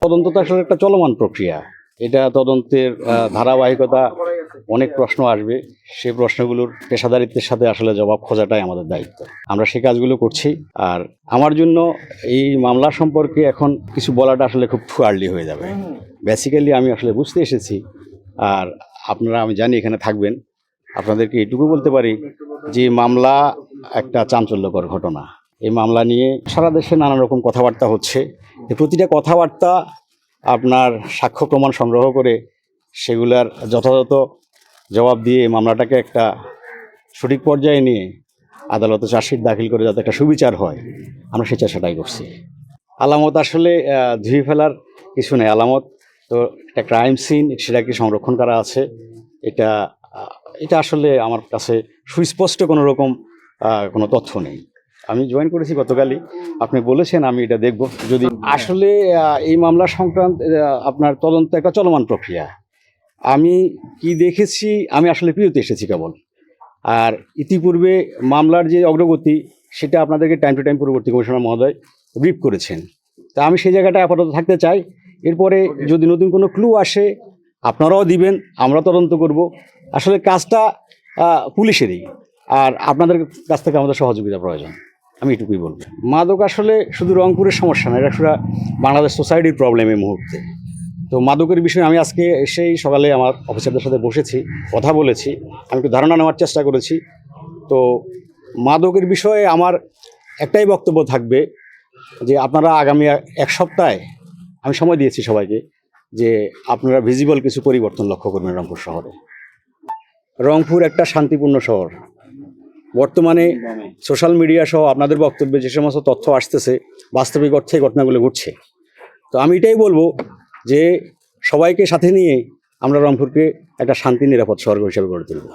তদন্ত তো আসলে একটা চলমান প্রক্রিয়া। এটা তদন্তের ধারাবাহিকতা, অনেক প্রশ্ন আসবে। সেই প্রশ্নগুলোর পেশাদারিত্বের সাথে আসলে জবাব খোঁজাটাই আমাদের দায়িত্ব। আমরা সেই কাজগুলো করছি। আর আমার জন্য এই মামলা সম্পর্কে এখন কিছু বলাটা আসলে খুব আর্লি হয়ে যাবে। বেসিক্যালি আমি আসলে বুঝতে এসেছি, আর আপনারা আমি জানি এখানে থাকবেন, আপনাদেরকে এটুকু বলতে পারি যে মামলা একটা চাঞ্চল্যকর ঘটনা। এই মামলা নিয়ে সারা দেশে নানা রকম কথাবার্তা হচ্ছে। প্রতিটা কথাবার্তা আপনার সাক্ষ্য প্রমাণ সংগ্রহ করে সেগুলার যথাযথ জবাব দিয়ে মামলাটাকে একটা সঠিক পর্যায়ে নিয়ে আদালতে চার্জশিট দাখিল করে যাতে একটা সুবিচার হয়, আমরা সেই চেষ্টাটাই করছি। আলামত আসলে ধুয়ে ফেলার কিছু নেই। আলামত তো একটা ক্রাইম সিন, সেটাকে সংরক্ষণ করা আছে। এটা এটা আসলে আমার কাছে সুস্পষ্ট কোনো রকম কোনো তথ্য নেই। আমি জয়েন করেছি গতকালই, আপনি বলেছেন, আমি এটা দেখব। যদি আসলে এই মামলা সংক্রান্ত আপনার তদন্ত একটা চলমান প্রক্রিয়া। আমি কি দেখেছি, আমি আসলে পিওতে এসেছি কেবল। আর ইতিপূর্বে মামলার যে অগ্রগতি সেটা আপনাদেরকে টাইম টু টাইম পূর্ববর্তী কমিশনার মহোদয় ব্রিফ করেছেন। তা আমি সেই জায়গাটা আপাতত থাকতে চাই। এরপরে যদি নতুন কোনো ক্লু আসে আপনারাও দিবেন, আমরা তদন্ত করব। আসলে কাজটা পুলিশেরই, আর আপনাদের কাছ থেকে আমাদের সহযোগিতা প্রয়োজন, আমি এটুকুই বলবো। মাদক আসলে শুধু রংপুরের সমস্যা না, এটা শুধু বাংলাদেশ সোসাইটির প্রবলেম এই মুহূর্তে। তো মাদকের বিষয়ে আমি আজকে এসেই সকালে আমার অফিসারদের সাথে বসেছি, কথা বলেছি, আমি একটু ধারণা নেওয়ার চেষ্টা করেছি। তো মাদকের বিষয়ে আমার একটাই বক্তব্য থাকবে যে আপনারা আগামী এক সপ্তাহে, আমি সময় দিয়েছি সবাইকে, যে আপনারা ভিজিবল কিছু পরিবর্তন লক্ষ্য করবেন রংপুর শহরে। রংপুর একটা শান্তিপূর্ণ শহর। বর্তমানে সোশ্যাল মিডিয়া সহ আপনাদের বক্তব্যে যে সমস্ত তথ্য আসতেছে, বাস্তবিক অর্থে ঘটনাগুলো ঘটছে। তো আমি এটাই বলবো যে সবাইকে সাথে নিয়ে আমরা রংপুরকে একটা শান্তি নিরাপদ শহর হিসেবে গড়ে তুলব।